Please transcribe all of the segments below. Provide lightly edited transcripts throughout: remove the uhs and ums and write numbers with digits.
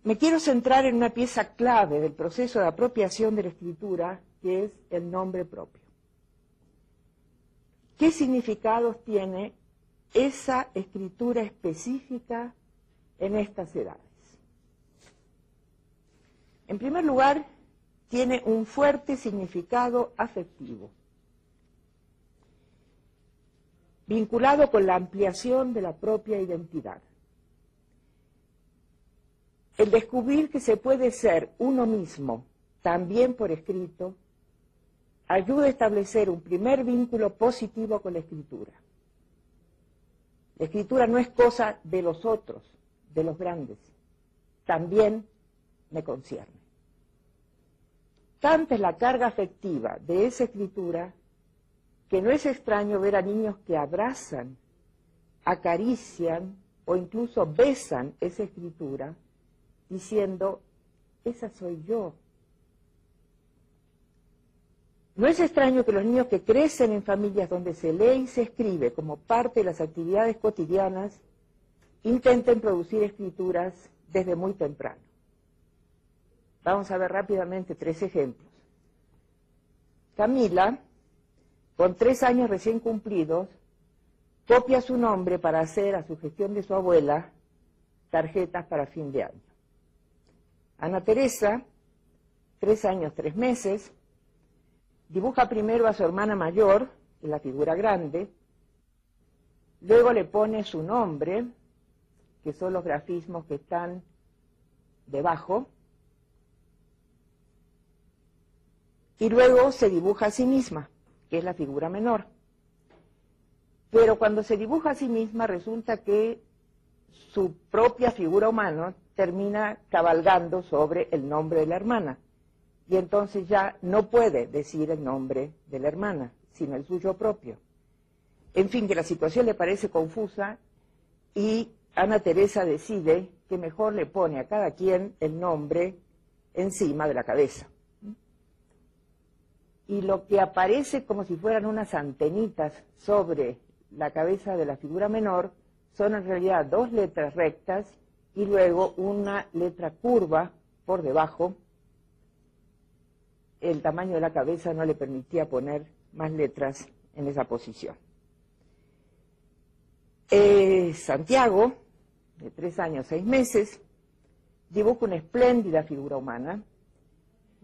Me quiero centrar en una pieza clave del proceso de apropiación de la escritura, que es el nombre propio. ¿Qué significados tiene esa escritura específica en estas edades? En primer lugar, tiene un fuerte significado afectivo, vinculado con la ampliación de la propia identidad. El descubrir que se puede ser uno mismo, también por escrito, ayuda a establecer un primer vínculo positivo con la escritura. La escritura no es cosa de los otros, de los grandes, también me concierne. Tanta es la carga afectiva de esa escritura que no es extraño ver a niños que abrazan, acarician o incluso besan esa escritura diciendo, esa soy yo. No es extraño que los niños que crecen en familias donde se lee y se escribe como parte de las actividades cotidianas intenten producir escrituras desde muy temprano. Vamos a ver rápidamente 3 ejemplos. Camila, con 3 años recién cumplidos, copia su nombre para hacer, a sugestión de su abuela, tarjetas para fin de año. Ana Teresa, 3 años, 3 meses, dibuja primero a su hermana mayor, en la figura grande, luego le pone su nombre, que son los grafismos que están debajo, y luego se dibuja a sí misma, que es la figura menor. Pero cuando se dibuja a sí misma resulta que su propia figura humana termina cabalgando sobre el nombre de la hermana. Y entonces ya no puede decir el nombre de la hermana, sino el suyo propio. En fin, que la situación le parece confusa y Ana Teresa decide que mejor le pone a cada quien el nombre encima de la cabeza. Y lo que aparece como si fueran unas antenitas sobre la cabeza de la figura menor son en realidad 2 letras rectas y luego una letra curva por debajo. El tamaño de la cabeza no le permitía poner más letras en esa posición. Santiago, de 3 años, 6 meses, dibuja una espléndida figura humana,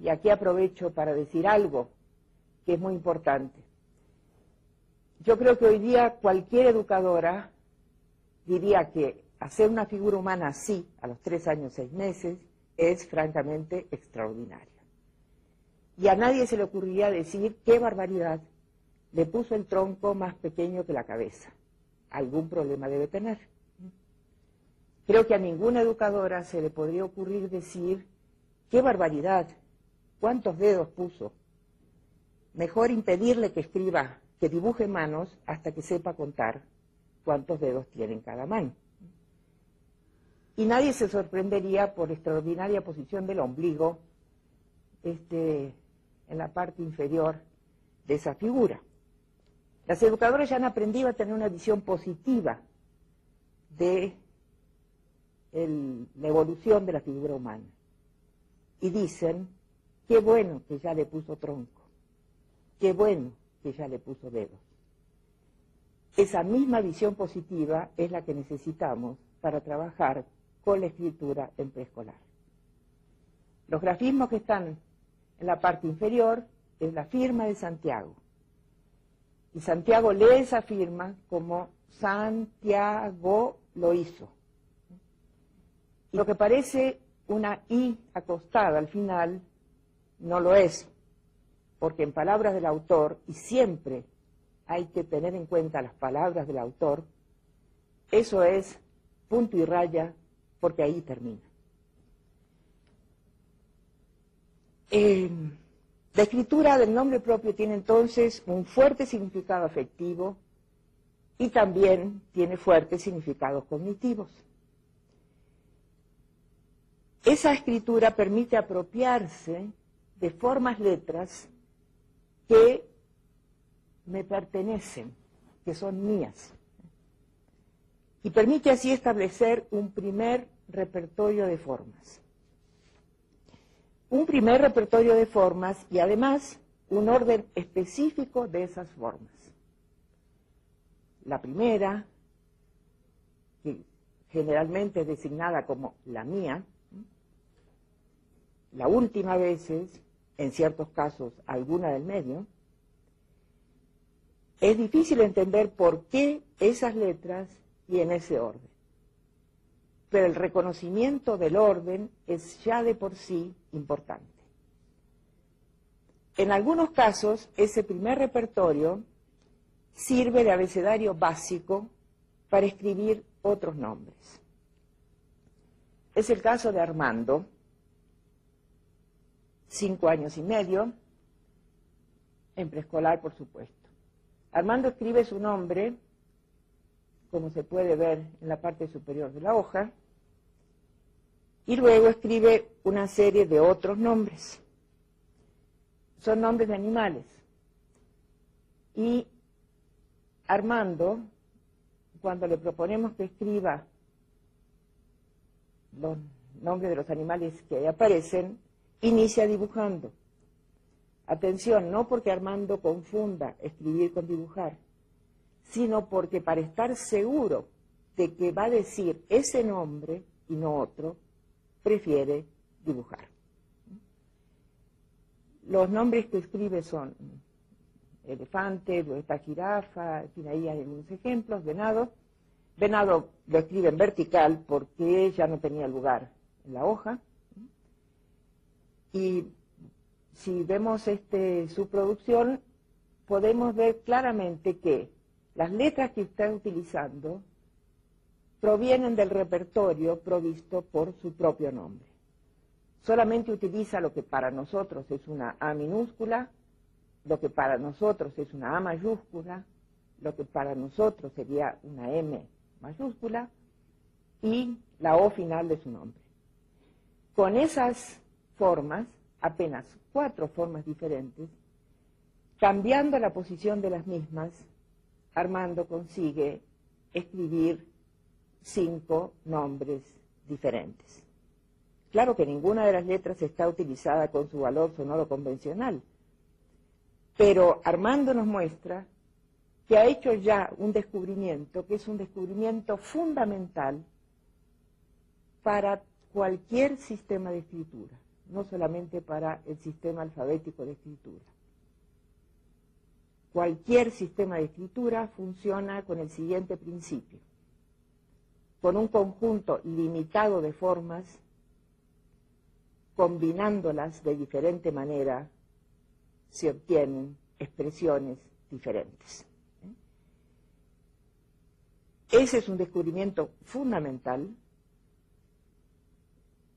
y aquí aprovecho para decir algo que es muy importante. Yo creo que hoy día cualquier educadora diría que hacer una figura humana así, a los 3 años, 6 meses, es francamente extraordinario. Y a nadie se le ocurriría decir, qué barbaridad, le puso el tronco más pequeño que la cabeza. Algún problema debe tener. Creo que a ninguna educadora se le podría ocurrir decir, qué barbaridad, cuántos dedos puso. Mejor impedirle que escriba, que dibuje manos hasta que sepa contar cuántos dedos tiene en cada mano. Y nadie se sorprendería por la extraordinaria posición del ombligo en la parte inferior de esa figura. Las educadoras ya han aprendido a tener una visión positiva de la evolución de la figura humana. Y dicen, qué bueno que ya le puso tronco, qué bueno que ya le puso dedos. Esa misma visión positiva es la que necesitamos para trabajar con la escritura en preescolar. Los grafismos que están en la parte inferior es la firma de Santiago. Y Santiago lee esa firma como Santiago lo hizo. Y lo que parece una I acostada al final no lo es, porque en palabras del autor, y siempre hay que tener en cuenta las palabras del autor, eso es punto y raya, porque ahí termina. La escritura del nombre propio tiene entonces un fuerte significado afectivo y también tiene fuertes significados cognitivos. Esa escritura permite apropiarse de formas, letras que me pertenecen, que son mías. Y permite así establecer un primer repertorio de formas. un primer repertorio de formas y además un orden específico de esas formas. La primera, que generalmente es designada como la mía, la última a veces, en ciertos casos alguna del medio. Es difícil entender por qué esas letras y en ese orden. Pero el reconocimiento del orden es ya de por sí importante. En algunos casos, ese primer repertorio sirve de abecedario básico para escribir otros nombres. Es el caso de Armando, 5 años y medio, en preescolar, por supuesto. Armando escribe su nombre, como se puede ver en la parte superior de la hoja, y luego escribe una serie de otros nombres. Son nombres de animales. Y Armando, cuando le proponemos que escriba los nombres de los animales que ahí aparecen, inicia dibujando. Atención, no porque Armando confunda escribir con dibujar, sino porque para estar seguro de que va a decir ese nombre y no otro, prefiere dibujar. Los nombres que escribe son elefante, luego está jirafa, en fin, ahí hay algunos ejemplos, venado. Venado lo escribe en vertical porque ya no tenía lugar en la hoja. Y si vemos su producción, podemos ver claramente que las letras que está utilizando provienen del repertorio provisto por su propio nombre. Solamente utiliza lo que para nosotros es una A minúscula, lo que para nosotros es una A mayúscula, lo que para nosotros sería una M mayúscula y la O final de su nombre. Con esas formas, apenas 4 formas diferentes, cambiando la posición de las mismas, Armando consigue escribir 5 nombres diferentes. Claro que ninguna de las letras está utilizada con su valor sonoro convencional, pero Armando nos muestra que ha hecho ya un descubrimiento, que es un descubrimiento fundamental para cualquier sistema de escritura, no solamente para el sistema alfabético de escritura. Cualquier sistema de escritura funciona con el siguiente principio. Con un conjunto limitado de formas, combinándolas de diferente manera, se obtienen expresiones diferentes. Ese es un descubrimiento fundamental,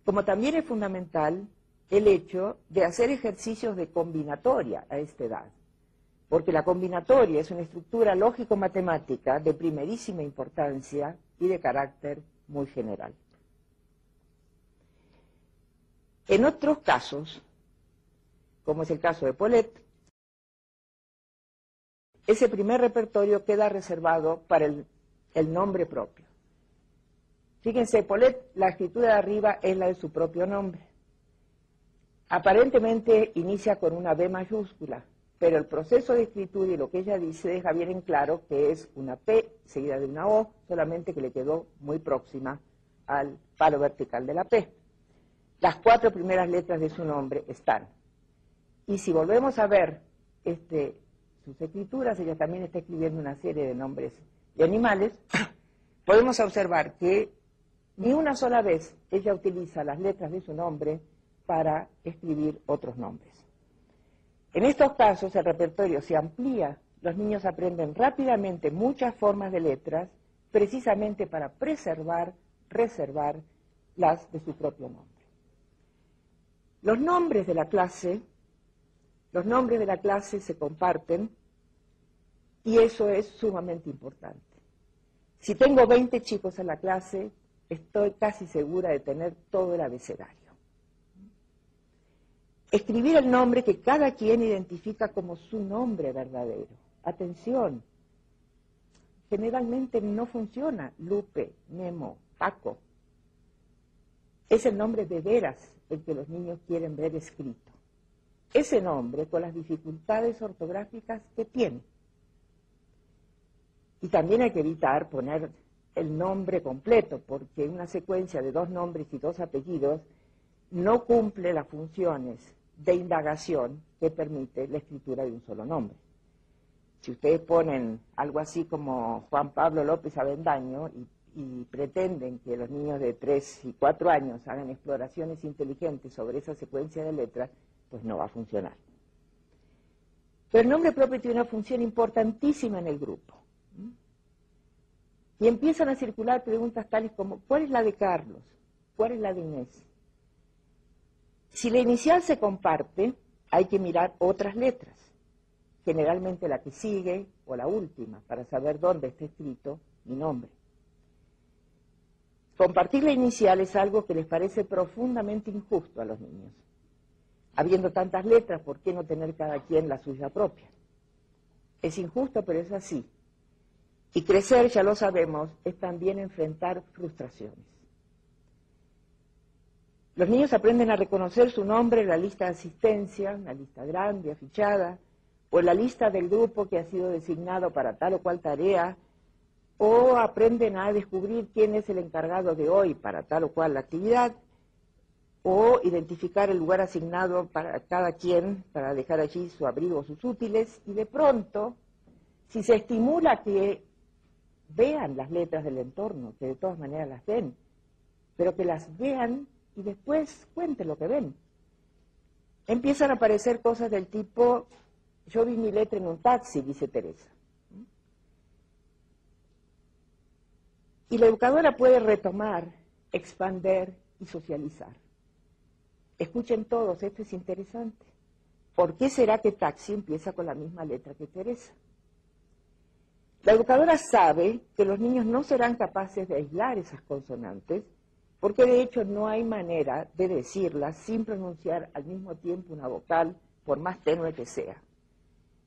como también es fundamental el hecho de hacer ejercicios de combinatoria a esta edad, porque la combinatoria es una estructura lógico-matemática de primerísima importancia y de carácter muy general. En otros casos, como es el caso de Paulette, ese primer repertorio queda reservado para el nombre propio. Fíjense, Paulette, la escritura de arriba es la de su propio nombre. Aparentemente inicia con una B mayúscula, pero el proceso de escritura y lo que ella dice deja bien en claro que es una P seguida de una O, solamente que le quedó muy próxima al palo vertical de la P. Las 4 primeras letras de su nombre están. Y si volvemos a ver sus escrituras, ella también está escribiendo una serie de nombres de animales, podemos observar que ni una sola vez ella utiliza las letras de su nombre para escribir otros nombres. En estos casos el repertorio se amplía, los niños aprenden rápidamente muchas formas de letras, precisamente para preservar, reservar las de su propio nombre. Los nombres de la clase se comparten y eso es sumamente importante. Si tengo 20 chicos en la clase, estoy casi segura de tener todo el abecedario. Escribir el nombre que cada quien identifica como su nombre verdadero. Atención, generalmente no funciona Lupe, Memo, Paco. Es el nombre de veras el que los niños quieren ver escrito. Ese nombre con las dificultades ortográficas que tiene. Y también hay que evitar poner el nombre completo, porque una secuencia de 2 nombres y 2 apellidos no cumple las funciones de indagación que permite la escritura de un solo nombre. Si ustedes ponen algo así como Juan Pablo López Avendaño y pretenden que los niños de 3 y 4 años hagan exploraciones inteligentes sobre esa secuencia de letras, pues no va a funcionar. Pero el nombre propio tiene una función importantísima en el grupo. Y empiezan a circular preguntas tales como, ¿cuál es la de Carlos? ¿Cuál es la de Inés? Si la inicial se comparte, hay que mirar otras letras, generalmente la que sigue o la última, para saber dónde está escrito mi nombre. Compartir la inicial es algo que les parece profundamente injusto a los niños. Habiendo tantas letras, ¿por qué no tener cada quien la suya propia? Es injusto, pero es así. Y crecer, ya lo sabemos, es también enfrentar frustraciones. Los niños aprenden a reconocer su nombre en la lista de asistencia, una lista grande, afichada, o en la lista del grupo que ha sido designado para tal o cual tarea, o aprenden a descubrir quién es el encargado de hoy para tal o cual actividad, o identificar el lugar asignado para cada quien, para dejar allí su abrigo o sus útiles, y de pronto, si se estimula que vean las letras del entorno, que de todas maneras las ven, pero que las vean y después cuenten lo que ven. Empiezan a aparecer cosas del tipo, yo vi mi letra en un taxi, dice Teresa. Y la educadora puede retomar, expander y socializar. Escuchen todos, esto es interesante. ¿Por qué será que taxi empieza con la misma letra que Teresa? La educadora sabe que los niños no serán capaces de aislar esas consonantes, porque de hecho no hay manera de decirlas sin pronunciar al mismo tiempo una vocal, por más tenue que sea.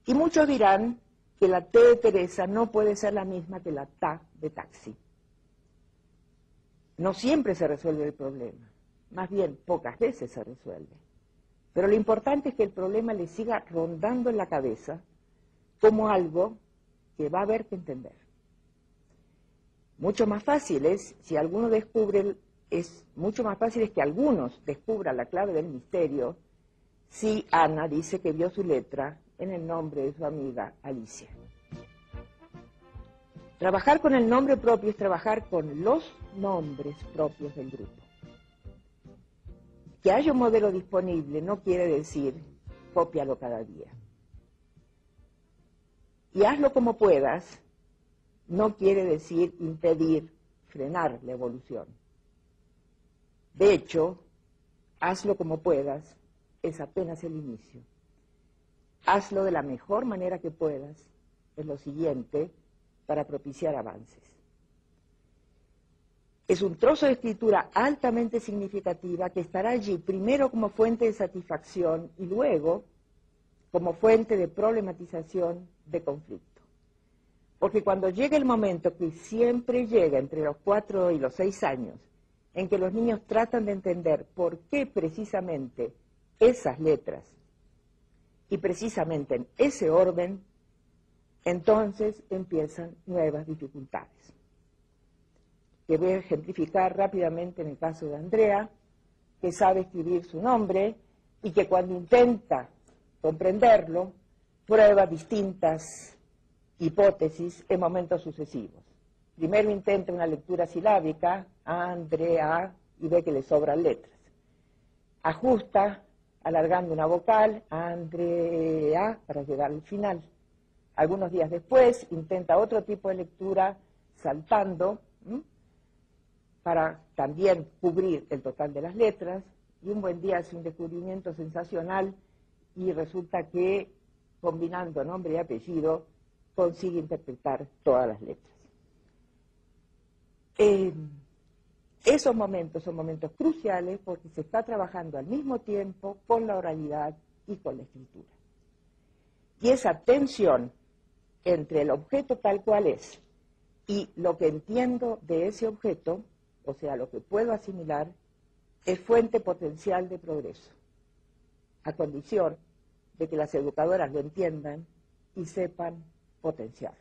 Y muchos dirán que la T de Teresa no puede ser la misma que la TA de taxi. No siempre se resuelve el problema, más bien pocas veces se resuelve. Pero lo importante es que el problema le siga rondando en la cabeza como algo que va a haber que entender. Mucho más fácil es, si alguno descubre, es mucho más fácil es que algunos descubran la clave del misterio si Ana dice que vio su letra en el nombre de su amiga Alicia. Trabajar con el nombre propio es trabajar con los nombres propios del grupo. Que haya un modelo disponible no quiere decir cópialo cada día. Y hazlo como puedas no quiere decir impedir, frenar la evolución. De hecho, hazlo como puedas es apenas el inicio. Hazlo de la mejor manera que puedas, es lo siguiente, para propiciar avances. Es un trozo de escritura altamente significativa que estará allí primero como fuente de satisfacción y luego como fuente de problematización de conflicto. Porque cuando llegue el momento, que siempre llega entre los 4 y los 6 años, en que los niños tratan de entender por qué precisamente esas letras y precisamente en ese orden, entonces empiezan nuevas dificultades. Que voy a ejemplificar rápidamente en el caso de Andrea, que sabe escribir su nombre y que cuando intenta comprenderlo, prueba distintas hipótesis en momentos sucesivos. Primero intenta una lectura silábica, Andrea, y ve que le sobran letras. Ajusta, alargando una vocal, Andrea, para llegar al final. Algunos días después intenta otro tipo de lectura, saltando, para también cubrir el total de las letras, y un buen día hace un descubrimiento sensacional y resulta que, combinando nombre y apellido, consigue interpretar todas las letras. Esos momentos son momentos cruciales porque se está trabajando al mismo tiempo con la oralidad y con la escritura. Y esa tensión entre el objeto tal cual es y lo que entiendo de ese objeto, o sea, lo que puedo asimilar, es fuente potencial de progreso, a condición de que las educadoras lo entiendan y sepan potenciarlo.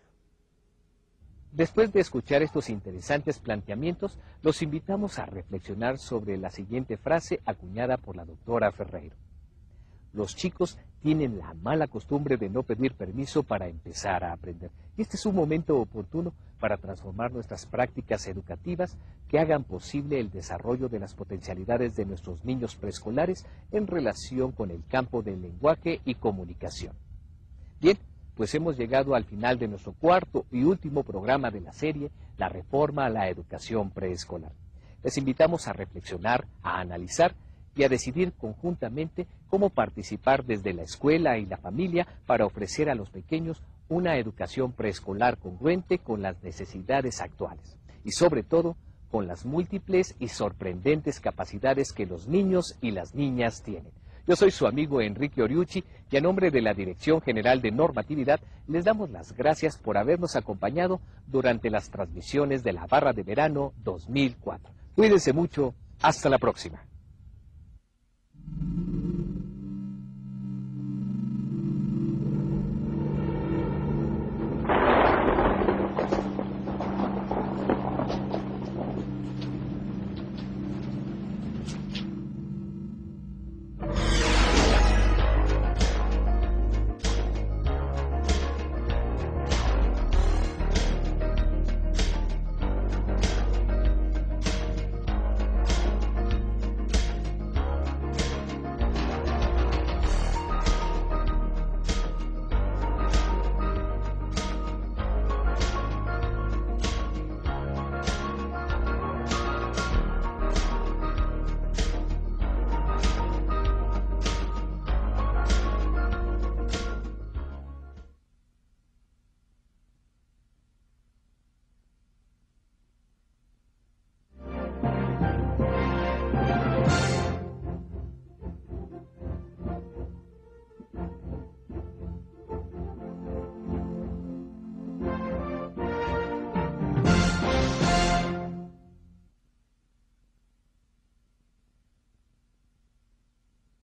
Después de escuchar estos interesantes planteamientos, los invitamos a reflexionar sobre la siguiente frase acuñada por la doctora Ferreiro. Los chicos tienen la mala costumbre de no pedir permiso para empezar a aprender. Este es un momento oportuno para transformar nuestras prácticas educativas que hagan posible el desarrollo de las potencialidades de nuestros niños preescolares en relación con el campo del lenguaje y comunicación. Bien, pues hemos llegado al final de nuestro cuarto y último programa de la serie, La Reforma a la Educación Preescolar. Les invitamos a reflexionar, a analizar y a decidir conjuntamente cómo participar desde la escuela y la familia para ofrecer a los pequeños una educación preescolar congruente con las necesidades actuales y sobre todo con las múltiples y sorprendentes capacidades que los niños y las niñas tienen. Yo soy su amigo Enrique Oriuchi y a nombre de la Dirección General de Normatividad les damos las gracias por habernos acompañado durante las transmisiones de la Barra de Verano 2004. Cuídense mucho, hasta la próxima.